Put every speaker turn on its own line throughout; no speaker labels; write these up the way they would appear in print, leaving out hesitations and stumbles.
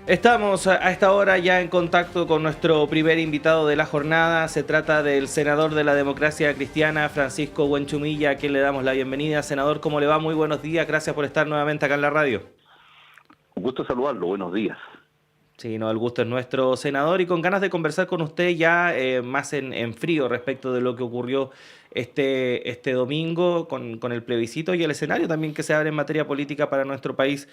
Estamos a esta hora ya en contacto con nuestro primer invitado de la jornada. Se trata del senador de la Democracia Cristiana, Francisco Buenchumilla, a quien le damos la bienvenida. Senador, ¿cómo le va? Muy buenos días. Gracias por estar nuevamente acá en la radio.
Un gusto saludarlo, buenos días.
Sí, no, el gusto es nuestro, senador, y con ganas de conversar con usted ya más en frío respecto de lo que ocurrió este domingo con el plebiscito y el escenario también que se abre en materia política para nuestro país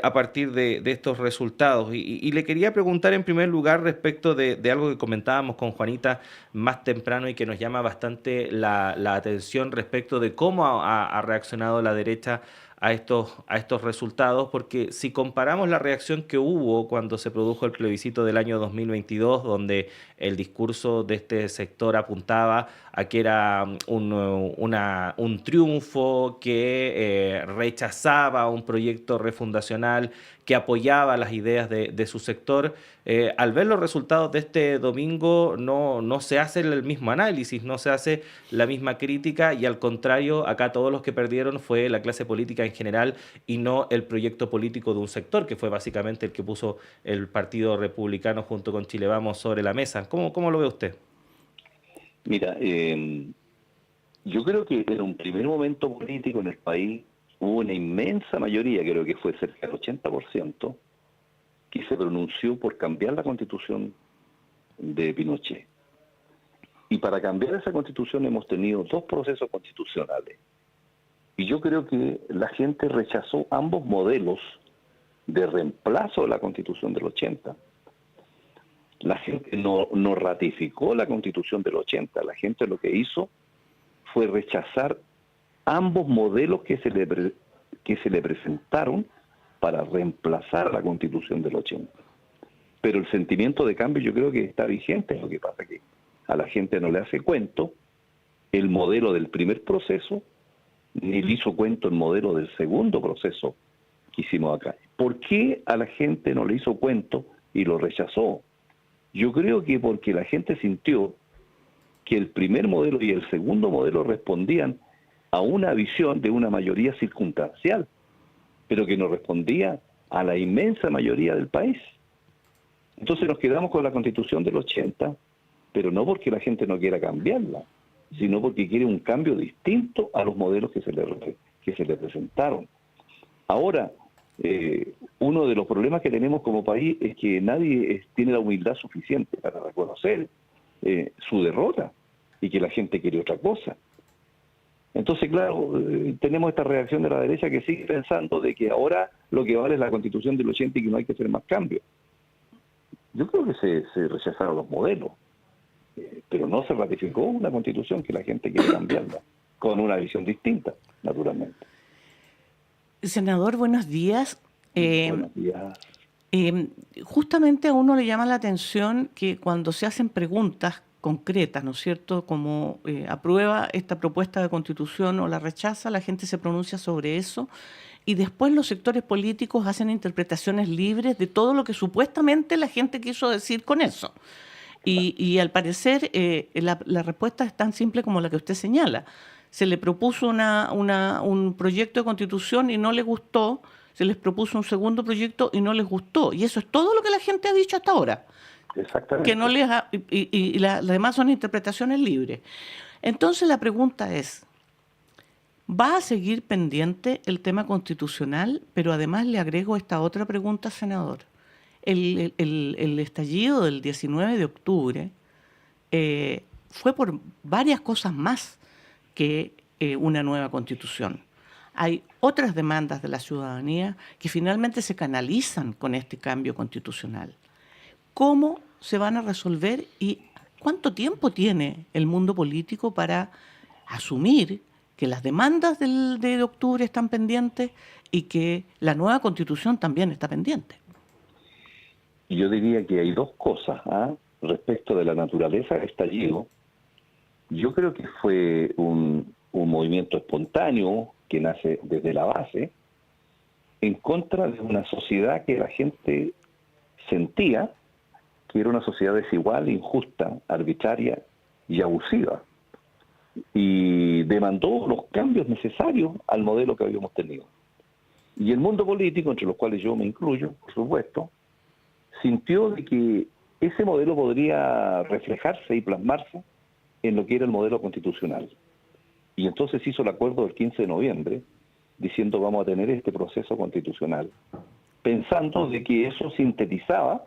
a partir de estos resultados. Y le quería preguntar en primer lugar respecto de algo que comentábamos con Juanita más temprano y que nos llama bastante la atención respecto de cómo ha reaccionado la derecha a estos resultados, porque si comparamos la reacción que hubo cuando se produjo el plebiscito del año 2022, donde el discurso de este sector apuntaba a que era un triunfo, que rechazaba un proyecto refundacional, que apoyaba las ideas de su sector, al ver los resultados de este domingo no se hace el mismo análisis, no se hace la misma crítica y al contrario, acá todos los que perdieron fue la clase política en general y no el proyecto político de un sector, que fue básicamente el que puso el Partido Republicano junto con Chile Vamos sobre la mesa. ¿Cómo lo ve usted?
Mira, yo creo que en un primer momento político en el país hubo una inmensa mayoría, creo que fue cerca del 80%, que se pronunció por cambiar la constitución de Pinochet. Y para cambiar esa constitución hemos tenido dos procesos constitucionales. Y yo creo que la gente rechazó ambos modelos de reemplazo de la constitución del 80. La gente no ratificó la constitución del 80, la gente lo que hizo fue rechazar ambos modelos que se le presentaron para reemplazar la constitución del 80. Pero el sentimiento de cambio yo creo que está vigente, lo que pasa es que a la gente no le hace cuento el modelo del primer proceso, ni le hizo cuento el modelo del segundo proceso que hicimos acá. ¿Por qué a la gente no le hizo cuento y lo rechazó? Yo creo que porque la gente sintió que el primer modelo y el segundo modelo respondían a una visión de una mayoría circunstancial, pero que no respondía a la inmensa mayoría del país. Entonces nos quedamos con la Constitución del 80, pero no porque la gente no quiera cambiarla, sino porque quiere un cambio distinto a los modelos que se le presentaron. Ahora, uno de los problemas que tenemos como país es que nadie tiene la humildad suficiente para reconocer su derrota y que la gente quiere otra cosa. Entonces, claro, tenemos esta reacción de la derecha que sigue pensando de que ahora lo que vale es la Constitución del 80 y que no hay que hacer más cambios. Yo creo que se rechazaron los modelos, pero no se ratificó una Constitución que la gente quiere cambiarla, con una visión distinta, naturalmente.
Senador, buenos días.
Buenos días.
Justamente a uno le llama la atención que cuando se hacen preguntas concretas, ¿no es cierto?, como aprueba esta propuesta de constitución o la rechaza, la gente se pronuncia sobre eso y después los sectores políticos hacen interpretaciones libres de todo lo que supuestamente la gente quiso decir con eso. Y al parecer la respuesta es tan simple como la que usted señala. Se le propuso un proyecto de constitución y no le gustó, se les propuso un segundo proyecto y no les gustó. Y eso es todo lo que la gente ha dicho hasta ahora.
Exactamente.
Que no les las demás son interpretaciones libres. Entonces la pregunta es, ¿va a seguir pendiente el tema constitucional? Pero además le agrego esta otra pregunta, senador. El estallido del 19 de octubre fue por varias cosas más que una nueva constitución. Hay otras demandas de la ciudadanía que finalmente se canalizan con este cambio constitucional. ¿Cómo se van a resolver y cuánto tiempo tiene el mundo político para asumir que las demandas de octubre están pendientes y que la nueva constitución también está pendiente?
Yo diría que hay dos cosas respecto de la naturaleza del estallido. Yo creo que fue un movimiento espontáneo que nace desde la base en contra de una sociedad que la gente sentía que era una sociedad desigual, injusta, arbitraria y abusiva. Y demandó los cambios necesarios al modelo que habíamos tenido. Y el mundo político, entre los cuales yo me incluyo, por supuesto, sintió de que ese modelo podría reflejarse y plasmarse en lo que era el modelo constitucional. Y entonces hizo el acuerdo del 15 de noviembre, diciendo vamos a tener este proceso constitucional, pensando de que eso sintetizaba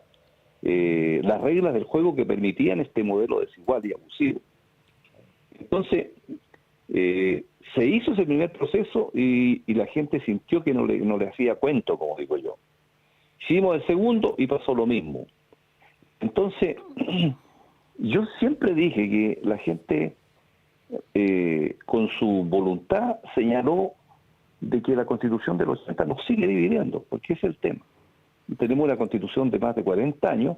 las reglas del juego que permitían este modelo desigual y abusivo. Entonces, se hizo ese primer proceso y la gente sintió que no le hacía cuento, como digo yo. Hicimos el segundo y pasó lo mismo. Entonces, yo siempre dije que la gente, con su voluntad, señaló de que la Constitución del 80 nos sigue dividiendo, porque ese es el tema. Tenemos una Constitución de más de 40 años,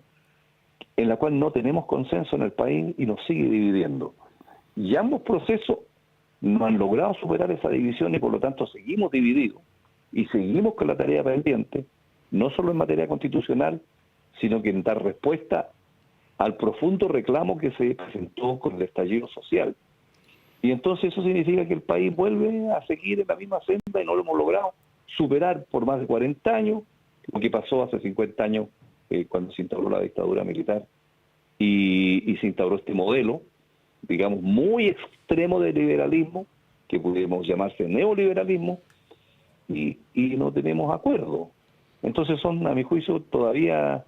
en la cual no tenemos consenso en el país y nos sigue dividiendo. Y ambos procesos no han logrado superar esa división y por lo tanto seguimos divididos y seguimos con la tarea pendiente, no solo en materia constitucional, sino que en dar respuesta al profundo reclamo que se presentó con el estallido social. Y entonces eso significa que el país vuelve a seguir en la misma senda y no lo hemos logrado superar por más de 40 años, lo que pasó hace 50 años cuando se instauró la dictadura militar y se instauró este modelo, digamos, muy extremo de liberalismo, que pudiéramos llamarse neoliberalismo, y no tenemos acuerdo. Entonces son, a mi juicio, todavía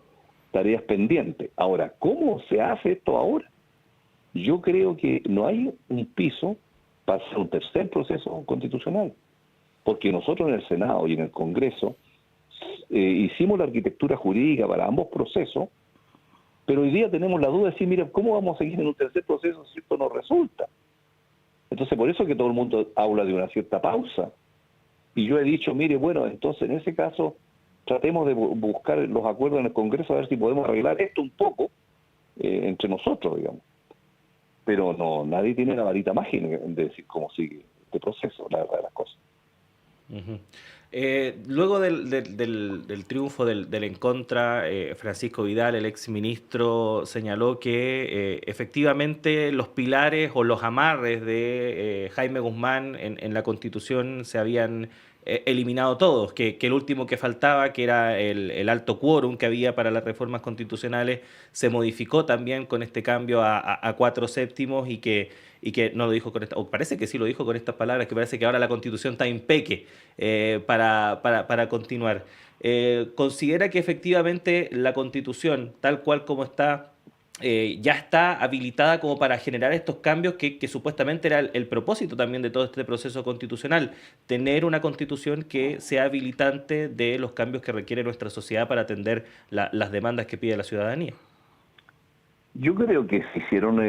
tareas pendientes. Ahora, ¿cómo se hace esto ahora? Yo creo que no hay un piso para hacer un tercer proceso constitucional, porque nosotros en el Senado y en el Congreso hicimos la arquitectura jurídica para ambos procesos, pero hoy día tenemos la duda de decir, mira, ¿cómo vamos a seguir en un tercer proceso si esto no resulta? Entonces, por eso es que todo el mundo habla de una cierta pausa. Y yo he dicho, mire, bueno, entonces en ese caso tratemos de buscar los acuerdos en el Congreso a ver si podemos arreglar esto un poco entre nosotros, digamos. Pero no, nadie tiene la varita mágica de decir cómo sigue este proceso, la verdad de las cosas.
Uh-huh. Luego del triunfo del en contra, Francisco Vidal, el ex ministro, señaló que efectivamente los pilares o los amarres de Jaime Guzmán en la Constitución se habían eliminado todos, que el último que faltaba, que era el alto quórum que había para las reformas constitucionales, se modificó también con este cambio a 4/7 y que no lo dijo con esta, o parece que sí lo dijo con estas palabras, que parece que ahora la Constitución está impeque para continuar. ¿Considera que efectivamente la Constitución, tal cual como está, ya está habilitada como para generar estos cambios que supuestamente era el propósito también de todo este proceso constitucional, tener una Constitución que sea habilitante de los cambios que requiere nuestra sociedad para atender las demandas que pide la ciudadanía?
Yo creo que se hicieron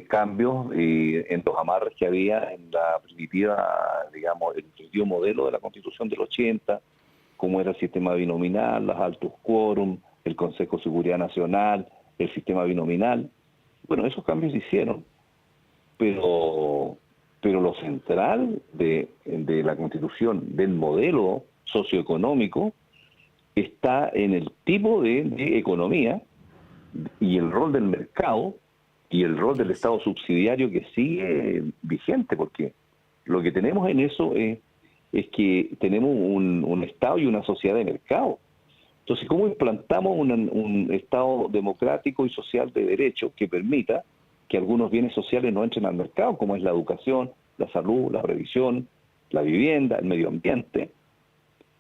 cambios en los amarres que había en la primitiva, digamos, el primitivo modelo de la Constitución del 80, como era el sistema binominal, los altos quórum, el Consejo de Seguridad Nacional, el sistema binominal. Bueno, esos cambios se hicieron, pero lo central de la Constitución, del modelo socioeconómico, está en el tipo de economía y el rol del mercado y el rol del Estado subsidiario que sigue vigente, porque lo que tenemos en eso es que tenemos un Estado y una sociedad de mercado. Entonces, ¿cómo implantamos un Estado democrático y social de derecho que permita que algunos bienes sociales no entren al mercado, como es la educación, la salud, la previsión, la vivienda, el medio ambiente?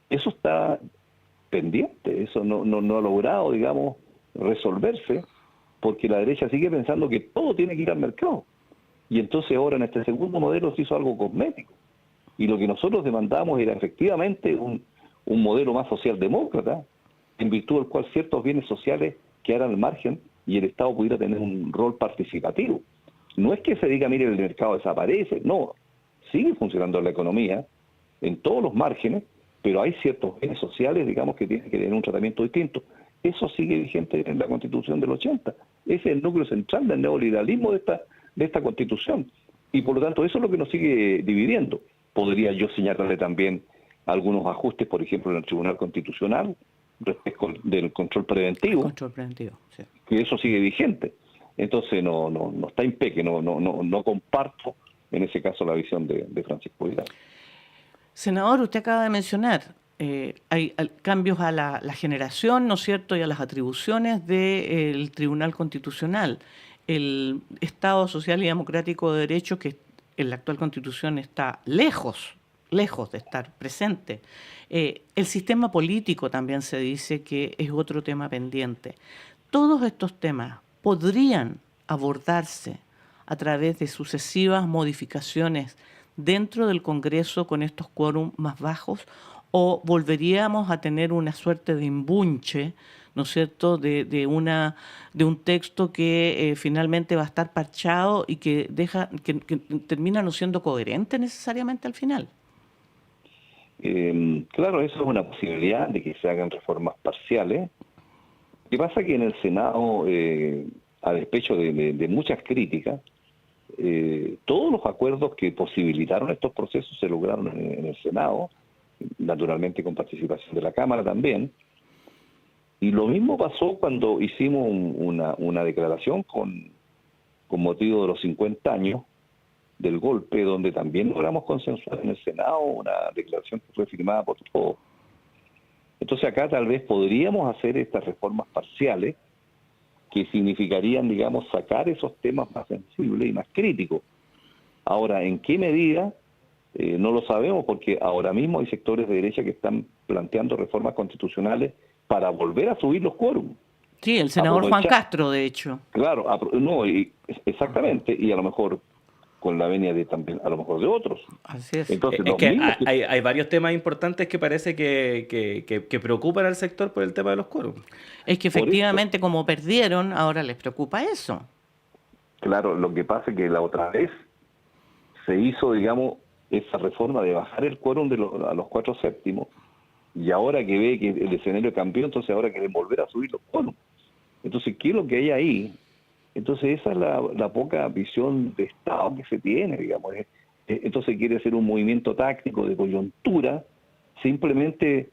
Eso está pendiente, eso no ha logrado, digamos, resolverse, porque la derecha sigue pensando que todo tiene que ir al mercado. Y entonces ahora en este segundo modelo se hizo algo cosmético. Y lo que nosotros demandamos era efectivamente un modelo más socialdemócrata, en virtud del cual ciertos bienes sociales quedaran al margen y el Estado pudiera tener un rol participativo. No es que se diga, mire, el mercado desaparece, no, sigue funcionando la economía en todos los márgenes, pero hay ciertos bienes sociales, digamos, que tienen que tener un tratamiento distinto. Eso sigue vigente en la Constitución del 80. Ese es el núcleo central del neoliberalismo de esta Constitución. Y por lo tanto, eso es lo que nos sigue dividiendo. Podría yo señalarle también algunos ajustes, por ejemplo, en el Tribunal Constitucional, respecto del control preventivo.
Control preventivo, sí.
Que eso sigue vigente. Entonces, no está impeque, no comparto en ese caso la visión de Francisco Vidal.
Senador, usted acaba de mencionar hay cambios a la generación, ¿no es cierto?, y a las atribuciones del Tribunal Constitucional. El Estado Social y Democrático de Derecho, que en la actual Constitución está lejos de estar presente. El sistema político también se dice que es otro tema pendiente. Todos estos temas podrían abordarse a través de sucesivas modificaciones dentro del Congreso con estos quórum más bajos, o volveríamos a tener una suerte de embunche, ¿no es cierto?, de un texto que finalmente va a estar parchado y que termina no siendo coherente necesariamente al final.
Claro, eso es una posibilidad de que se hagan reformas parciales. Lo que pasa es que en el Senado, a despecho de muchas críticas, todos los acuerdos que posibilitaron estos procesos se lograron en el Senado, naturalmente con participación de la Cámara también. Y lo mismo pasó cuando hicimos una declaración con motivo de los 50 años del golpe, donde también logramos consensuar en el Senado una declaración que fue firmada por todos. Entonces acá tal vez podríamos hacer estas reformas parciales que significarían, digamos, sacar esos temas más sensibles y más críticos. Ahora, ¿en qué medida? No lo sabemos, porque ahora mismo hay sectores de derecha que están planteando reformas constitucionales para volver a subir los quórum.
Sí, el senador Juan Castro, de hecho.
Claro, exactamente, y a lo mejor con la venia de también, a lo mejor de otros.
Así es.
Entonces, es que hay varios temas importantes que parece que preocupan al sector por el tema de los quórum.
Es que efectivamente, como perdieron, ahora les preocupa eso.
Claro, lo que pasa es que la otra vez se hizo, digamos, esa reforma de bajar el quórum a los 4/7, y ahora que ve que el escenario cambió, entonces ahora quieren volver a subir los quórum. Entonces, ¿qué es lo que hay ahí? Entonces esa es la poca visión de Estado que se tiene, digamos. Entonces quiere hacer un movimiento táctico de coyuntura, simplemente,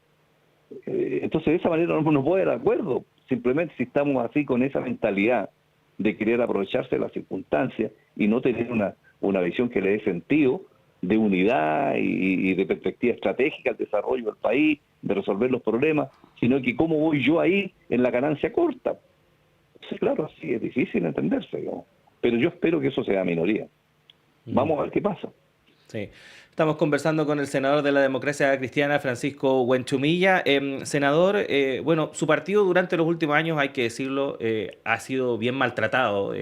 entonces de esa manera no puede haber acuerdo, simplemente si estamos así con esa mentalidad de querer aprovecharse de las circunstancias y no tener una visión que le dé sentido de unidad y de perspectiva estratégica al desarrollo del país, de resolver los problemas, sino que cómo voy yo ahí en la ganancia corta. Sí, claro, sí, es difícil entenderse, digamos. Pero yo espero que eso sea minoría. Vamos a ver qué pasa.
Sí. Estamos conversando con el senador de la Democracia Cristiana, Francisco Huenchumilla. Senador, bueno, su partido durante los últimos años, hay que decirlo, ha sido bien maltratado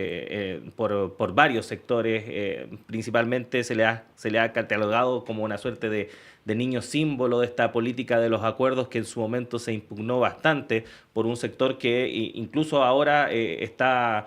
por varios sectores. Principalmente se le ha catalogado como una suerte de niño símbolo de esta política de los acuerdos que en su momento se impugnó bastante por un sector que incluso ahora está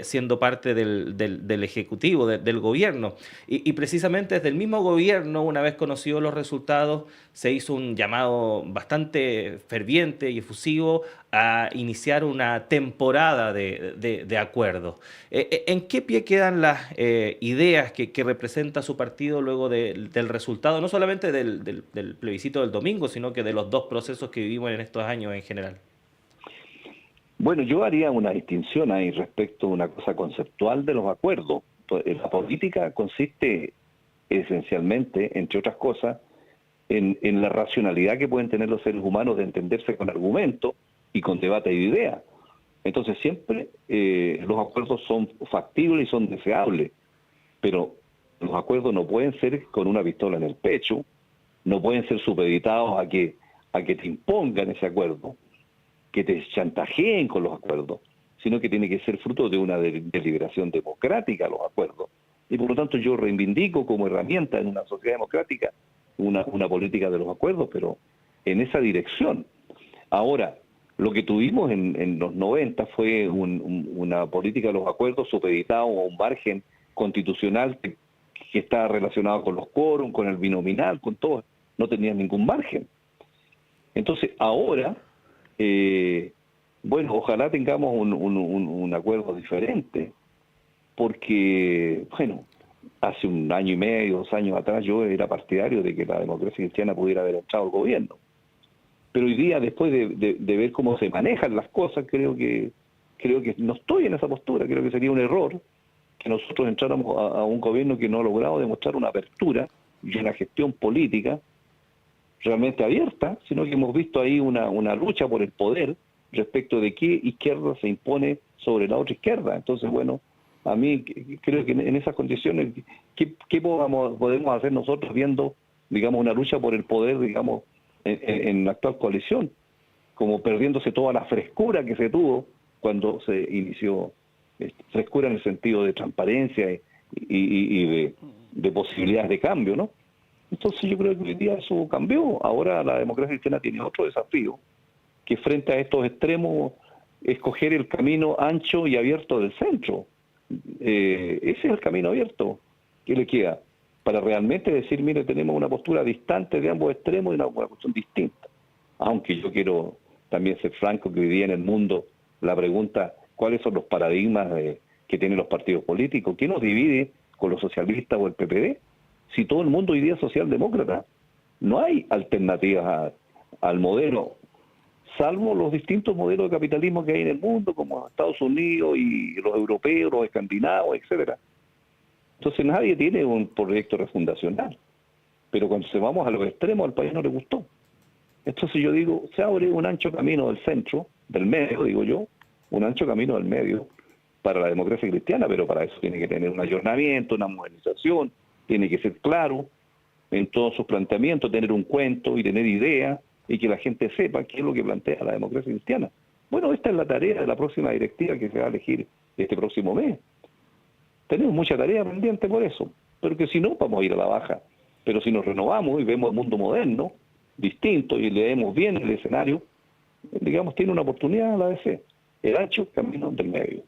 siendo parte del Ejecutivo, del gobierno. Y precisamente desde el mismo gobierno, una vez conocidos los resultados, se hizo un llamado bastante ferviente y efusivo a iniciar una temporada de acuerdos. ¿En qué pie quedan las ideas que representa su partido luego del resultado, no solamente del plebiscito del domingo, sino que de los dos procesos que vivimos en estos años en general?
Bueno, yo haría una distinción ahí respecto a una cosa conceptual de los acuerdos. La política consiste esencialmente, entre otras cosas, en la racionalidad que pueden tener los seres humanos de entenderse con argumentos y con debate de ideas. Entonces siempre los acuerdos son factibles y son deseables, pero los acuerdos no pueden ser con una pistola en el pecho, no pueden ser supeditados a que te impongan ese acuerdo, que te chantajeen con los acuerdos, sino que tiene que ser fruto de una deliberación democrática los acuerdos. Y por lo tanto yo reivindico como herramienta en una sociedad democrática una política de los acuerdos, pero en esa dirección. Ahora, lo que tuvimos en los 90 fue una política de los acuerdos supeditada a un margen constitucional que está relacionado con los quórum, con el binominal, con todo. No tenía ningún margen. Entonces, ahora, bueno, ojalá tengamos un acuerdo diferente, porque, bueno, hace un año y medio, 2 años atrás, yo era partidario de que la democracia cristiana pudiera haber entrado al gobierno. Pero hoy día, después de ver cómo se manejan las cosas, creo que no estoy en esa postura. Creo que sería un error que nosotros entráramos a un gobierno que no ha logrado demostrar una apertura y una gestión política realmente abierta, sino que hemos visto ahí una lucha por el poder respecto de qué izquierda se impone sobre la otra izquierda. Entonces, bueno, a mí creo que en esas condiciones, ¿qué podemos hacer nosotros viendo, digamos, una lucha por el poder, digamos, en la actual coalición? Como perdiéndose toda la frescura que se tuvo cuando se inició, frescura en el sentido de transparencia y de posibilidades de cambio, ¿no? Entonces yo creo que hoy día eso cambió. Ahora la democracia cristiana tiene otro desafío, que frente a estos extremos, escoger el camino ancho y abierto del centro. Ese es el camino abierto que le queda, para realmente decir, mire, tenemos una postura distante de ambos extremos y una cuestión distinta. Aunque yo quiero también ser franco, que hoy día en el mundo la pregunta, ¿cuáles son los paradigmas que tienen los partidos políticos? ¿Qué nos divide con los socialistas o el PPD? Si todo el mundo hoy día es socialdemócrata, no hay alternativas al modelo, salvo los distintos modelos de capitalismo que hay en el mundo, como Estados Unidos y los europeos, los escandinavos, etcétera. Entonces nadie tiene un proyecto refundacional, pero cuando se vamos a los extremos al país no le gustó. Entonces yo digo, se abre un ancho camino del centro, del medio, digo yo, un ancho camino del medio para la democracia cristiana, pero para eso tiene que tener un ayornamiento, una modernización, tiene que ser claro en todos sus planteamientos, tener un cuento y tener ideas, y que la gente sepa qué es lo que plantea la democracia cristiana. Bueno, esta es la tarea de la próxima directiva que se va a elegir este próximo mes. Tenemos mucha tarea pendiente por eso, pero que si no, vamos a ir a la baja. Pero si nos renovamos y vemos el mundo moderno, distinto, y leemos bien el escenario, digamos, tiene una oportunidad la ADC, el ancho camino del medio.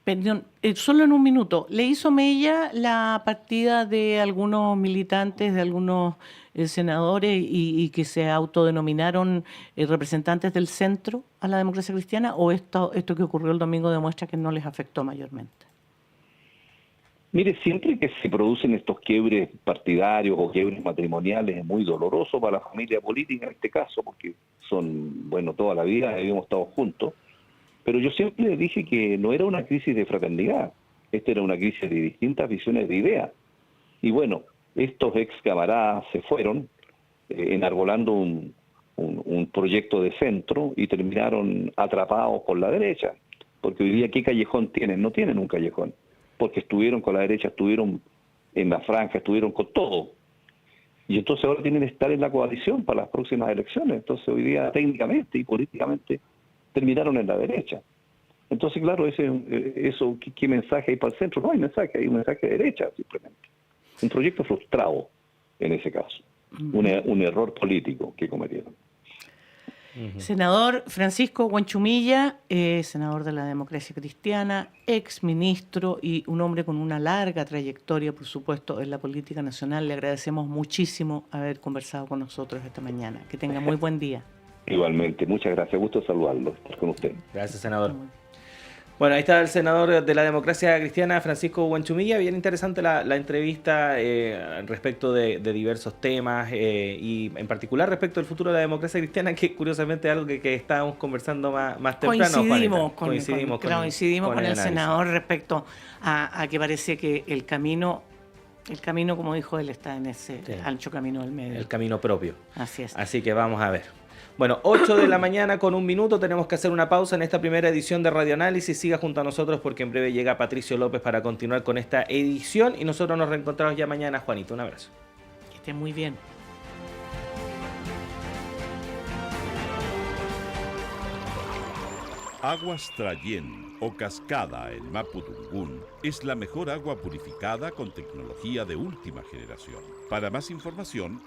Perdón, solo en un minuto. ¿Le hizo mella la partida de algunos militantes, de algunos senadores y que se autodenominaron representantes del centro a la democracia cristiana? ¿O esto que ocurrió el domingo demuestra que no les afectó mayormente?
Mire, siempre que se producen estos quiebres partidarios o quiebres matrimoniales es muy doloroso para la familia política en este caso, porque son, bueno, toda la vida habíamos estado juntos. Pero yo siempre dije que no era una crisis de fraternidad, esta era una crisis de distintas visiones de ideas. Y bueno, estos ex camaradas se fueron enarbolando un proyecto de centro y terminaron atrapados por la derecha, porque hoy día ¿qué callejón tienen? No tienen un callejón, porque estuvieron con la derecha, estuvieron en la franja, estuvieron con todo. Y entonces ahora tienen que estar en la coalición para las próximas elecciones. Entonces hoy día técnicamente y políticamente terminaron en la derecha. Entonces, claro, eso ¿qué mensaje hay para el centro? No hay mensaje, hay un mensaje de derecha, simplemente. Un proyecto frustrado, en ese caso. Un error político que cometieron.
Senador Francisco Huanchumilla, senador de la Democracia Cristiana, ex ministro y un hombre con una larga trayectoria, por supuesto, en la política nacional. Le agradecemos muchísimo haber conversado con nosotros esta mañana. Que tenga muy buen día.
Igualmente, muchas gracias, gusto saludarlo, estar con usted.
Gracias, senador. Bueno, ahí está el senador de la Democracia Cristiana, Francisco Huanchumilla. Bien interesante la entrevista respecto de diversos temas y en particular respecto del futuro de la democracia cristiana, que curiosamente es algo que estábamos conversando más temprano.
Coincidimos con el senador respecto a que parece que el camino, como dijo él, está en ese ancho camino del medio.
El camino propio.
Así es.
Así que vamos a ver. Bueno, 8 de la mañana con 1 minuto, tenemos que hacer una pausa en esta primera edición de Radio Análisis. Siga junto a nosotros porque en breve llega Patricio López para continuar con esta edición y nosotros nos reencontramos ya mañana. Juanito, un abrazo.
Que esté muy bien.
Aguas Trayén o Cascada en Mapudungún es la mejor agua purificada con tecnología de última generación. Para más información,